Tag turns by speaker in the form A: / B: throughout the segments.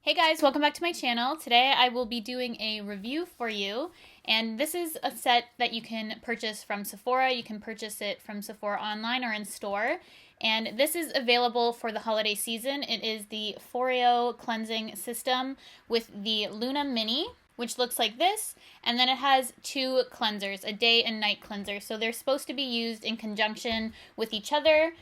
A: Hey guys, welcome back to my channel. Today I will be doing a review for you, and this is a set that you can purchase from Sephora. You can purchase it from Sephora online or in store, and this is available for the holiday season. It is the FOREO cleansing system with the Luna Mini, which looks like this, and then it has two cleansers, a day and night cleanser, so they're supposed to be used in conjunction with each other.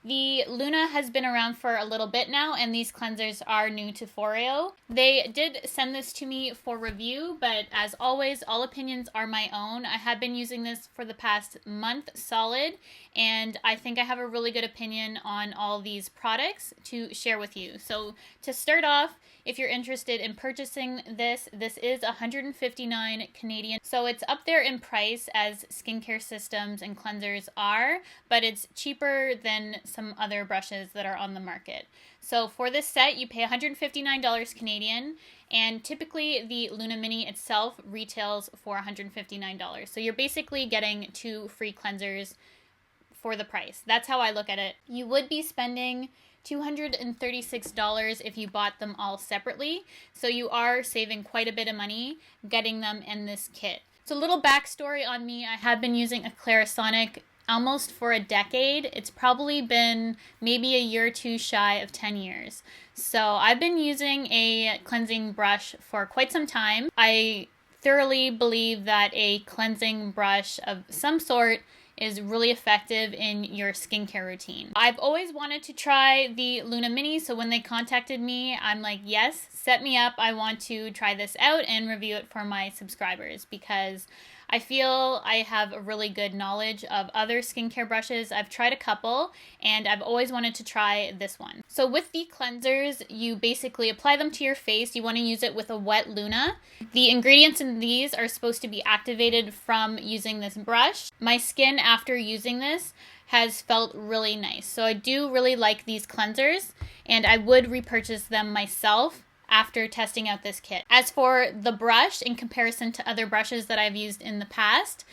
A: The Luna has been around for a little bit now, and these cleansers are new to FOREO. They did send this to me for review, but as always, all opinions are my own. I have been using this for the past month solid, and I think I have a really good opinion on all these products to share with you. So to start off, if you're interested in purchasing this is $159 Canadian. So it's up there in price as skincare systems and cleansers are, but it's cheaper than some other brushes that are on the market. So for this set, you pay $159 Canadian, and typically the Luna Mini itself retails for $159. So you're basically getting two free cleansers for the price. That's how I look at it. You would be spending $236 if you bought them all separately, so you are saving quite a bit of money getting them in this kit. So a little backstory on me: I have been using a Clarisonic almost for a decade. It's probably been maybe a year or two shy of 10 years. So I've been using a cleansing brush for quite some time. I thoroughly believe that a cleansing brush of some sort is really effective in your skincare routine. I've always wanted to try the Luna Mini, so when they contacted me, I'm like, yes, set me up. I want to try this out and review it for my subscribers because I feel I have a really good knowledge of other skincare brushes. I've tried a couple, and I've always wanted to try this one. So with the cleansers, you basically apply them to your face. You want to use it with a wet Luna. The ingredients in these are supposed to be activated from using this brush. My skin after using this has felt really nice. So I do really like these cleansers, and I would repurchase them myself after testing out this kit. As for the brush, in comparison to other brushes that I've used in the past,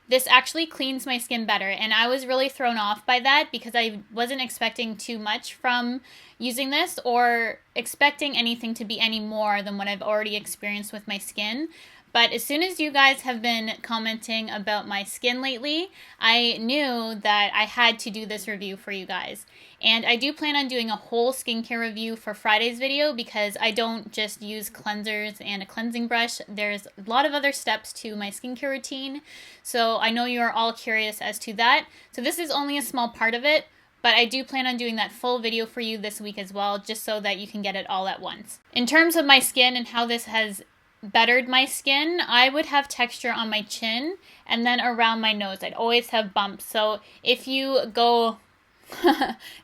A: this actually cleans my skin better, and I was really thrown off by that because I wasn't expecting too much from using this or expecting anything to be any more than what I've already experienced with my skin. But as soon as you guys have been commenting about my skin lately, I knew that I had to do this review for you guys. And I do plan on doing a whole skincare review for Friday's video because I don't just use cleansers and a cleansing brush. There's a lot of other steps to my skincare routine. So I know you are all curious as to that. So this is only a small part of it, but I do plan on doing that full video for you this week as well, just so that you can get it all at once. In terms of my skin and how this has bettered my skin, I would have texture on my chin and then around my nose. I'd always have bumps. So if you go,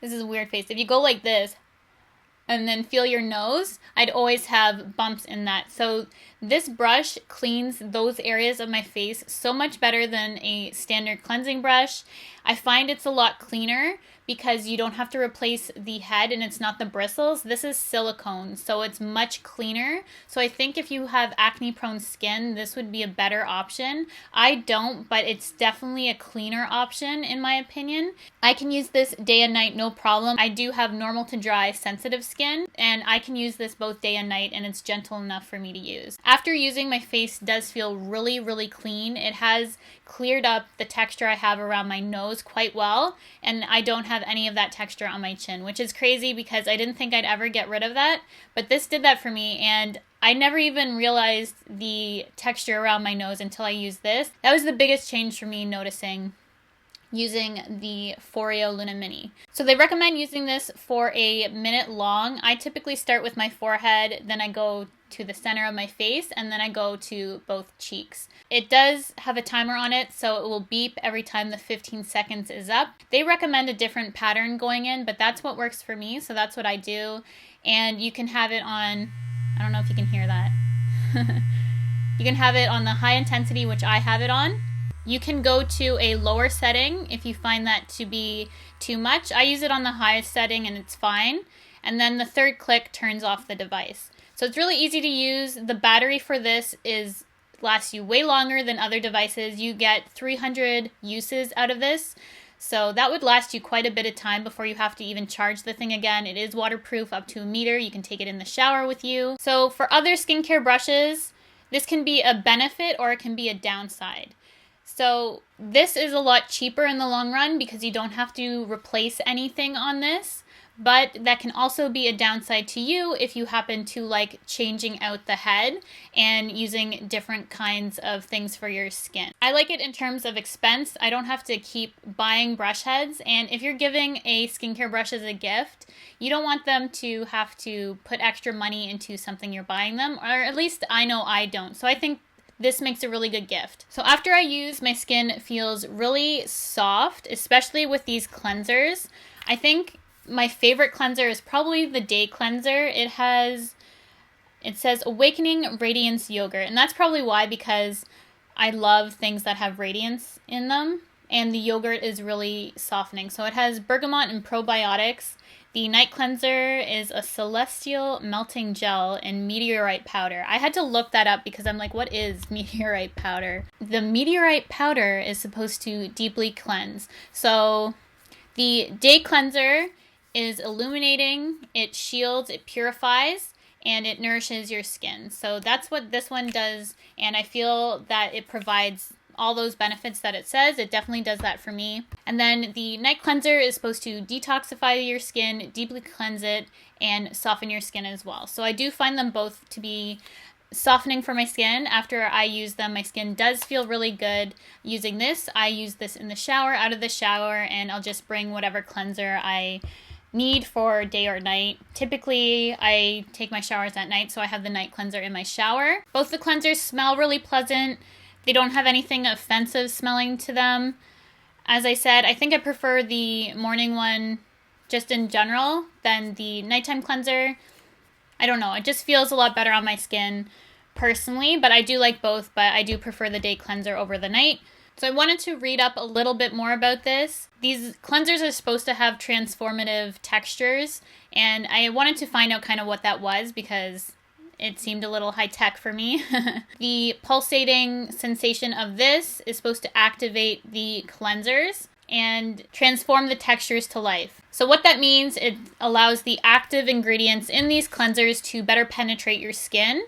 A: this is a weird face, if you go like this and then feel your nose, I'd always have bumps in that. So this brush cleans those areas of my face so much better than a standard cleansing brush. I find it's a lot cleaner because you don't have to replace the head and it's not the bristles. This is silicone, so it's much cleaner. So I think if you have acne prone skin, this would be a better option. I don't, but it's definitely a cleaner option in my opinion. I can use this day and night, no problem. I do have normal to dry sensitive skin, and I can use this both day and night, and it's gentle enough for me to use. After using, my face does feel really, really clean. It has cleared up the texture I have around my nose quite well, and I don't have any of that texture on my chin, which is crazy because I didn't think I'd ever get rid of that, but this did that for me, and I never even realized the texture around my nose until I used this. That was the biggest change for me noticing using the FOREO Luna Mini. So they recommend using this for a minute long. I typically start with my forehead, then I go to the center of my face, and then I go to both cheeks. It does have a timer on it, so it will beep every time the 15 seconds is up. They recommend a different pattern going in, but that's what works for me, so that's what I do. And you can have it on, I don't know if you can hear that. You can have it on the high intensity, which I have it on. You can go to a lower setting if you find that to be too much. I use it on the highest setting and it's fine. And then the third click turns off the device. So it's really easy to use. The battery for this lasts you way longer than other devices. You get 300 uses out of this. So that would last you quite a bit of time before you have to even charge the thing again. It is waterproof up to 1 meter. You can take it in the shower with you. So for other skincare brushes, this can be a benefit or it can be a downside. So this is a lot cheaper in the long run because you don't have to replace anything on this. But that can also be a downside to you if you happen to like changing out the head and using different kinds of things for your skin. I like it in terms of expense. I don't have to keep buying brush heads. And if you're giving a skincare brush as a gift, you don't want them to have to put extra money into something you're buying them, or at least I know I don't. So I think this makes a really good gift. So after I use, my skin feels really soft, especially with these cleansers. I think my favorite cleanser is probably the day cleanser. It says Awakening Radiance Yogurt, and that's probably why, because I love things that have radiance in them, and the yogurt is really softening. So it has bergamot and probiotics. The night cleanser is a celestial melting gel and meteorite powder. I had to look that up because I'm like, what is meteorite powder? The meteorite powder is supposed to deeply cleanse. So the day cleanser is illuminating, it shields, it purifies, and it nourishes your skin. So that's what this one does, and I feel that it provides all those benefits that it says. It definitely does that for me. And then the night cleanser is supposed to detoxify your skin, deeply cleanse it, and soften your skin as well. So I do find them both to be softening for my skin. After I use them, my skin does feel really good. Using this, I use this in the shower, out of the shower, and I'll just bring whatever cleanser I need for day or night. Typically, I take my showers at night, so I have the night cleanser in my shower. Both the cleansers smell really pleasant. They don't have anything offensive smelling to them. As I said, I think I prefer the morning one just in general than the nighttime cleanser. I don't know, it just feels a lot better on my skin personally, but I do like both, but I do prefer the day cleanser over the night. So I wanted to read up a little bit more about this. These cleansers are supposed to have transformative textures, and I wanted to find out kind of what that was because it seemed a little high-tech for me. The pulsating sensation of this is supposed to activate the cleansers and transform the textures to life. So what that means, it allows the active ingredients in these cleansers to better penetrate your skin.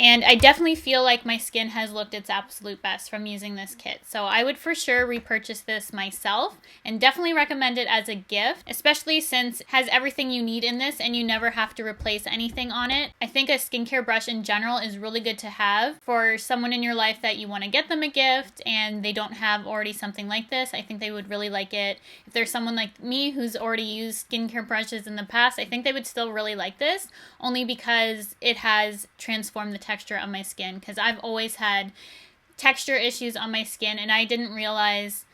A: And I definitely feel like my skin has looked its absolute best from using this kit. So I would for sure repurchase this myself and definitely recommend it as a gift, especially since it has everything you need in this and you never have to replace anything on it. I think a skincare brush in general is really good to have for someone in your life that you want to get them a gift and they don't have already something like this. I think they would really like it. If there's someone like me who's already used skincare brushes in the past, I think they would still really like this, only because it has transformed the texture on my skin, because I've always had texture issues on my skin and I didn't realize,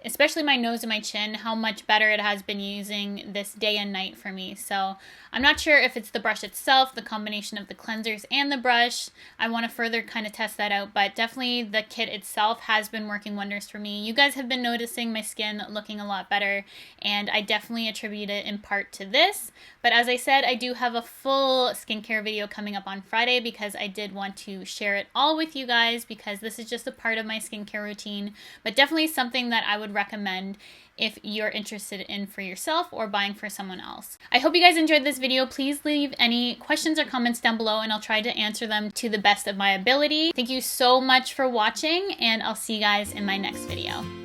A: especially my nose and my chin, how much better it has been using this day and night for me. So I'm not sure if it's the brush itself, the combination of the cleansers and the brush. I want to further kind of test that out, but definitely the kit itself has been working wonders for me. You guys have been noticing my skin looking a lot better, and I definitely attribute it in part to this. But as I said, I do have a full skincare video coming up on Friday because I did want to share it all with you guys, because this is just a part of my skincare routine, but definitely something that I would recommend if you're interested in for yourself or buying for someone else. I hope you guys enjoyed this video. Please leave any questions or comments down below and I'll try to answer them to the best of my ability. Thank you so much for watching, and I'll see you guys in my next video.